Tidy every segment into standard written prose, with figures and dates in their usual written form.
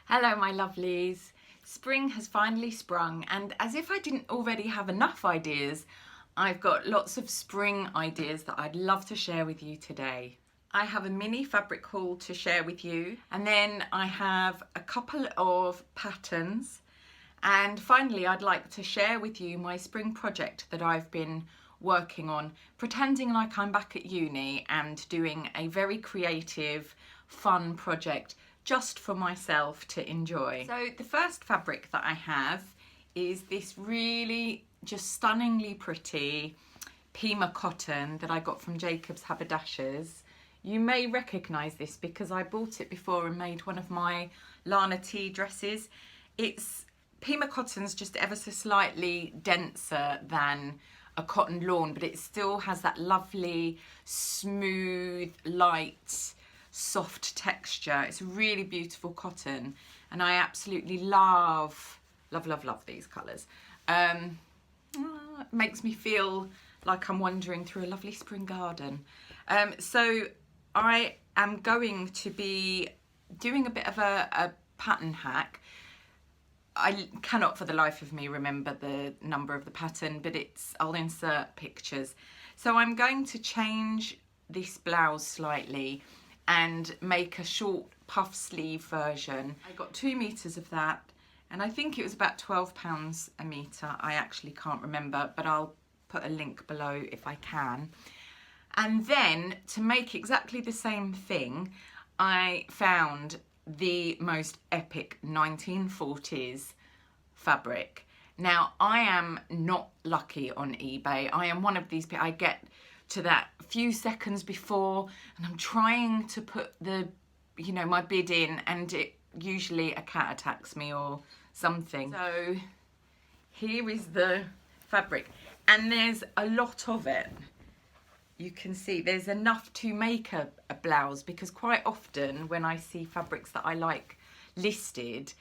Hello my lovelies. Spring has finally sprung, and as if I didn't already have enough ideas, I've got lots of spring ideas that I'd love to share with you today. I have a mini fabric haul to share with you, and then I have a couple of patterns, and finally I'd like to share with you my spring project that I've been working on, pretending like I'm back at uni and doing a very creative, fun project just for myself to enjoy. So the first fabric that I have is this really just stunningly pretty pima cotton that I got from Jacob's Haberdashers. You may recognise this because I bought it before and made one of my Lana tea dresses. It's pima cotton's just ever so slightly denser than a cotton lawn, but it still has that lovely, smooth, light, soft texture. It's a really beautiful cotton, and I absolutely love these colours. It makes me feel like I'm wandering through a lovely spring garden. So I am going to be doing a bit of a pattern hack. I cannot for the life of me remember the number of the pattern, but I'll insert pictures. So I'm going to change this blouse slightly and make a short puff sleeve version. I got 2 meters of that, and I think it was about £12 a meter. I actually can't remember, but I'll put a link below if I can. And then to make exactly the same thing, I found the most epic 1940s fabric. Now, I am not lucky on eBay. I am one of these people, I get to that few seconds before and I'm trying to put my bid in, and usually a cat attacks me or something. So here is the fabric, and there's a lot of it. You can see there's enough to make a blouse, because quite often when I see fabrics that I like listed,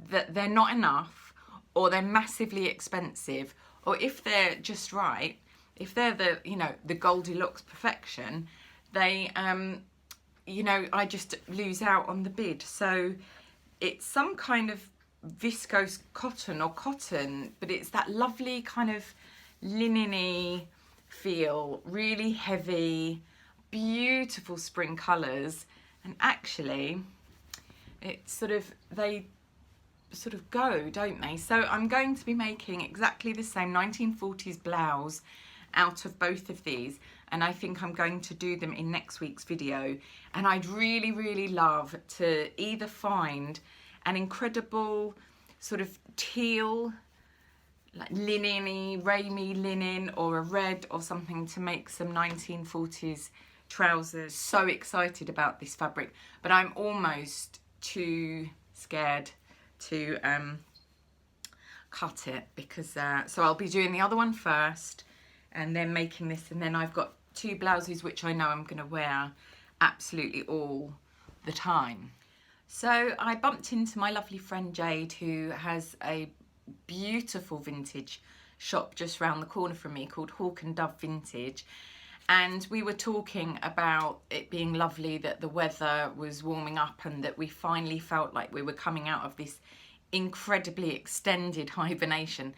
that they're not enough, or they're massively expensive, or if they're just right, if they're the Goldilocks perfection, they I just lose out on the bid. So it's some kind of viscose cotton, but it's that lovely kind of linen-y feel, really heavy, beautiful spring colours, and actually they sort of go, don't they? So I'm going to be making exactly the same 1940s blouse out of both of these, and I think I'm going to do them in next week's video. And I'd really love to either find an incredible sort of teal, like linen-y, Ramey linen, or a red or something to make some 1940s trousers. So excited about this fabric, but I'm almost too scared to cut it, because so I'll be doing the other one first and then making this, and then I've got 2 blouses which I know I'm going to wear absolutely all the time. So I bumped into my lovely friend Jade, who has a beautiful vintage shop just round the corner from me called Hawk and Dove Vintage, and we were talking about it being lovely that the weather was warming up and that we finally felt like we were coming out of this incredibly extended hibernation.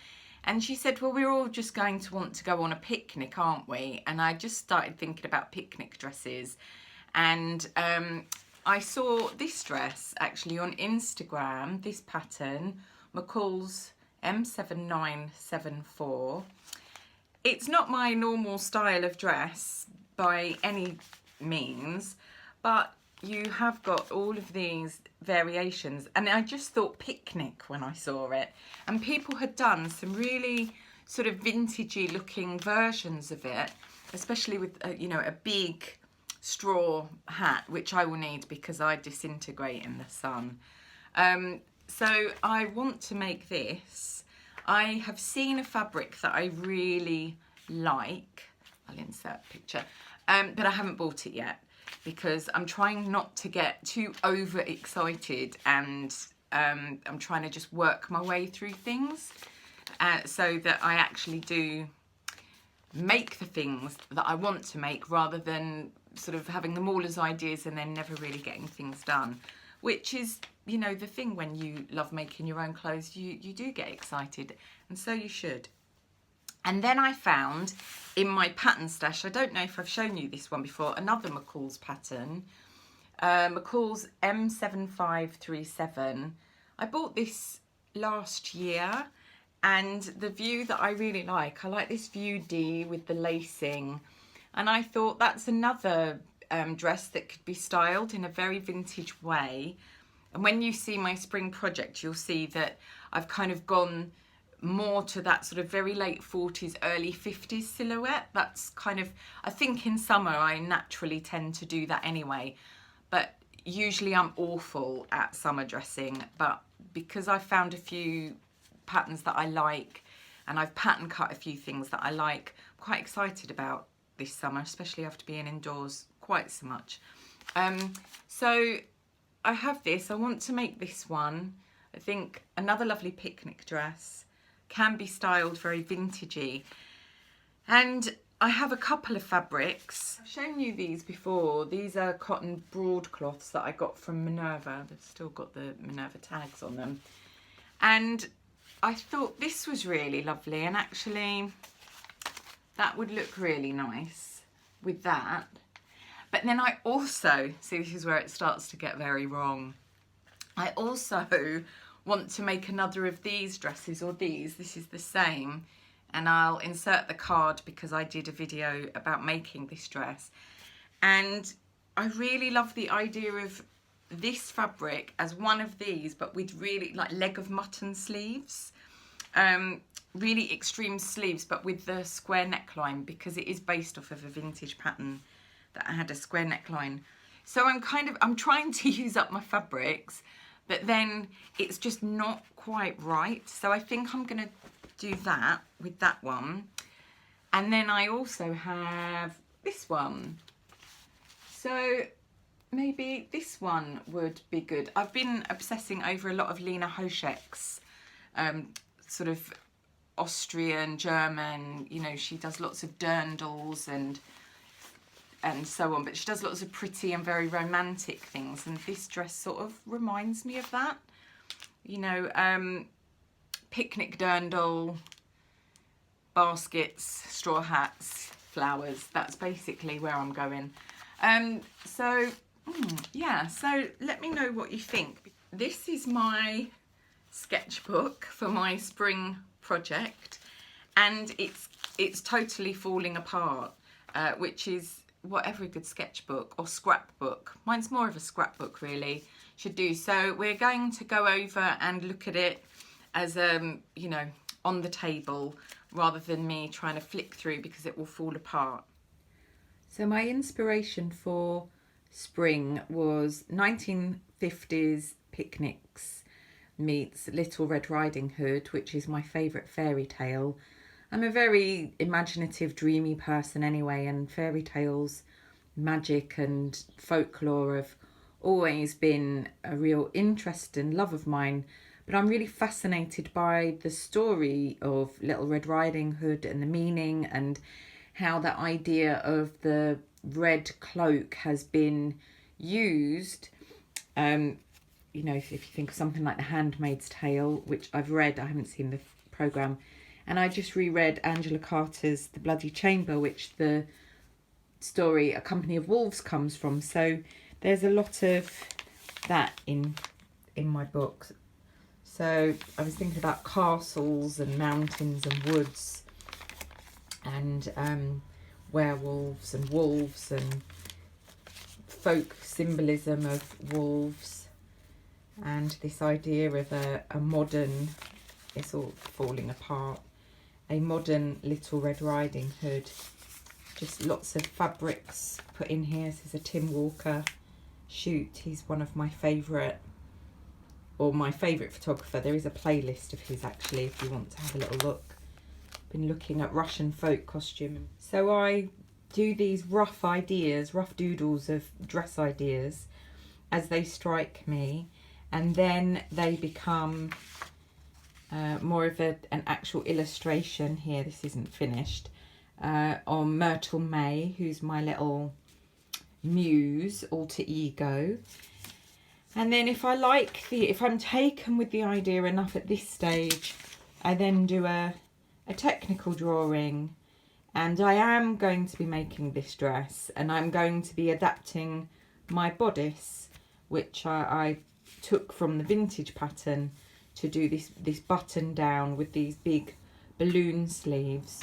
And she said, well, we're all just going to want to go on a picnic, aren't we? And I just started thinking about picnic dresses, and I saw this dress actually on Instagram, this pattern, McCall's M7974. It's not my normal style of dress by any means, but you have got all of these variations, and I just thought picnic when I saw it. And people had done some really sort of vintagey looking versions of it, especially with a big straw hat, which I will need because I disintegrate in the sun. So I want to make this. I have seen a fabric that I really like. I'll insert a picture, but I haven't bought it yet because I'm trying not to get too overexcited, and I'm trying to just work my way through things so that I actually do make the things that I want to make, rather than sort of having them all as ideas and then never really getting things done. which is, you know, the thing when you love making your own clothes, you do get excited, and so you should. And then I found in my pattern stash, I don't know if I've shown you this one before, another McCall's pattern, McCall's M7537. I bought this last year, and the view that I really like, I like this view D with the lacing, and I thought that's another dress that could be styled in a very vintage way. And when you see my spring project, you'll see that I've kind of gone more to that sort of very late 40s, early 50s silhouette. That's kind of, I think in summer I naturally tend to do that anyway, but usually I'm awful at summer dressing. But because I've found a few patterns that I like, and I've pattern cut a few things that I like, I'm quite excited about this summer, especially after being indoors quite so much. So I have this, I want to make this one, I think another lovely picnic dress, can be styled very vintagey. And I have a couple of fabrics. I've shown you these before. These are cotton broadcloths that I got from Minerva. They've still got the Minerva tags on them. And I thought this was really lovely, and actually that would look really nice with that. But then I also, see, this is where it starts to get very wrong. I also want to make another of these dresses, or these. This is the same, and I'll insert the card because I did a video about making this dress. And I really love the idea of this fabric as one of these, but with really like leg of mutton sleeves, really extreme sleeves, but with the square neckline, because it is based off of a vintage pattern that I had a square neckline. So I'm trying to use up my fabrics, but then it's just not quite right. So I think I'm gonna do that with that one. And then I also have this one. So maybe this one would be good. I've been obsessing over a lot of Lena Hoschek's sort of Austrian, German, you know, she does lots of dirndls and so on, but she does lots of pretty and very romantic things, and this dress sort of reminds me of that, you know, picnic dirndl, baskets, straw hats, flowers. That's basically where I'm going. Yeah, so let me know what you think. This is my sketchbook for my spring project, and it's totally falling apart, which is what every good sketchbook or scrapbook, mine's more of a scrapbook really, should do. So we're going to go over and look at it as you know, on the table, rather than me trying to flick through because it will fall apart. So my inspiration for spring was 1950s picnics meets Little Red Riding Hood, which is my favourite fairy tale. I'm a very imaginative, dreamy person anyway, and fairy tales, magic and folklore have always been a real interest and love of mine. But I'm really fascinated by the story of Little Red Riding Hood and the meaning, and how that idea of the red cloak has been used. You know, if you think of something like The Handmaid's Tale, which I've read, I haven't seen the programme, and I just reread Angela Carter's The Bloody Chamber, which the story A Company of Wolves comes from. So there's a lot of that in my books. So I was thinking about castles and mountains and woods, and werewolves and wolves and folk symbolism of wolves, and this idea of a modern, it's all falling apart, a modern Little Red Riding Hood. Just lots of fabrics put in here. This is a Tim Walker shoot. He's one of my favourite, or my favourite photographer. There is a playlist of his actually if you want to have a little look. Been looking at Russian folk costume. So I do these rough ideas, rough doodles of dress ideas as they strike me, and then they become more of an actual illustration here. This isn't finished. On Myrtle May, who's my little muse, alter ego. And then if I'm taken with the idea enough at this stage, I then do a technical drawing, and I am going to be making this dress, and I'm going to be adapting my bodice, which I took from the vintage pattern, to do this button down with these big balloon sleeves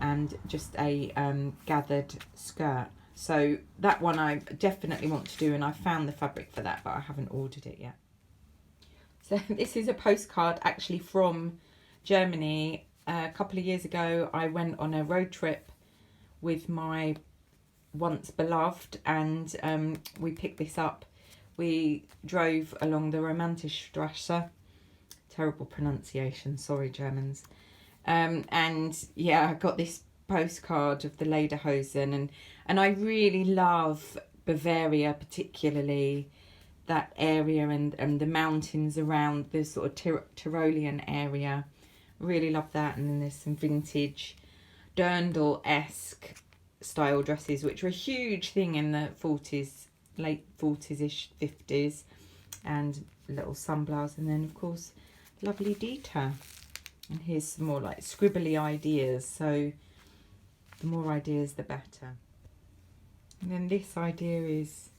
and just a gathered skirt. So that one I definitely want to do, and I found the fabric for that, but I haven't ordered it yet. So this is a postcard actually from Germany. A couple of years ago I went on a road trip with my once beloved, and we picked this up. We drove along the Romantistrasse. Terrible pronunciation, sorry Germans. And yeah, I got this postcard of the Lederhosen, and I really love Bavaria, particularly that area and the mountains around the sort of Tyrolean area. Really love that. And then there's some vintage Dirndl-esque style dresses, which were a huge thing in the 40s, late 40s-ish, 50s, and little sunblouse. And then of course lovely Deighton. And here's some more like scribbly ideas, so the more ideas the better. And then this idea is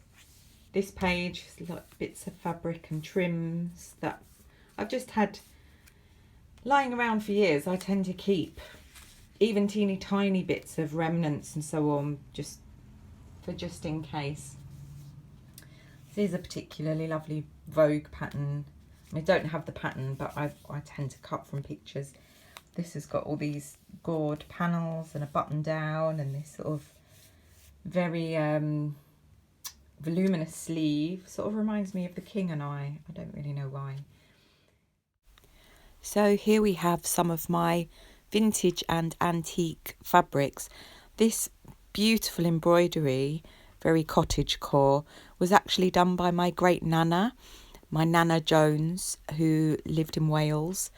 this page, like bits of fabric and trims that I've just had lying around for years. I tend to keep even teeny tiny bits of remnants and so on, just in case. This is a particularly lovely Vogue pattern. I don't have the pattern, but I tend to cut from pictures. This has got all these gored panels and a button down and this sort of very voluminous sleeve. Sort of reminds me of the King and I don't really know why. So here we have some of my vintage and antique fabrics. This beautiful embroidery, very cottagecore, was actually done by my great nana. My Nana Jones, who lived in Wales.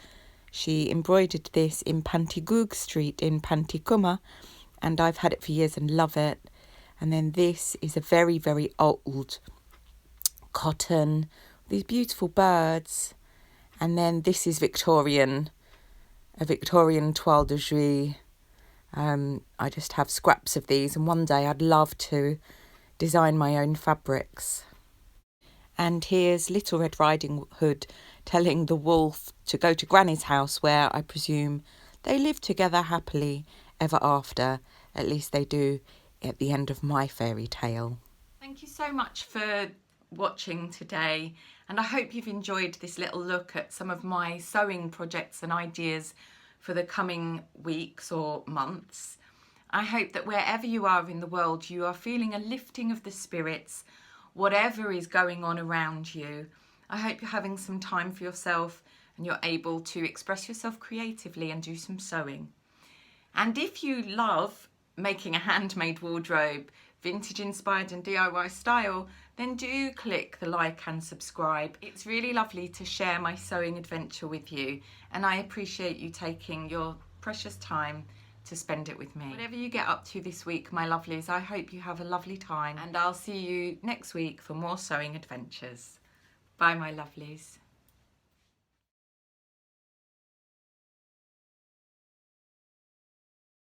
She embroidered this in Pantigug Street in Panticumma, and I've had it for years and love it. And then this is a very, very old cotton, these beautiful birds. And then this is Victorian, a Victorian toile de Juillet. I just have scraps of these, and one day I'd love to design my own fabrics. And here's Little Red Riding Hood telling the wolf to go to Granny's house, where I presume they live together happily ever after. At least they do at the end of my fairy tale. Thank you so much for watching today, and I hope you've enjoyed this little look at some of my sewing projects and ideas for the coming weeks or months. I hope that wherever you are in the world, you are feeling a lifting of the spirits, whatever is going on around you. I hope you're having some time for yourself and you're able to express yourself creatively and do some sewing. And if you love making a handmade wardrobe, vintage inspired and DIY style, then do click the like and subscribe. It's really lovely to share my sewing adventure with you, and I appreciate you taking your precious time to spend it with me. Whatever you get up to this week, my lovelies, I hope you have a lovely time, and I'll see you next week for more sewing adventures. Bye, my lovelies.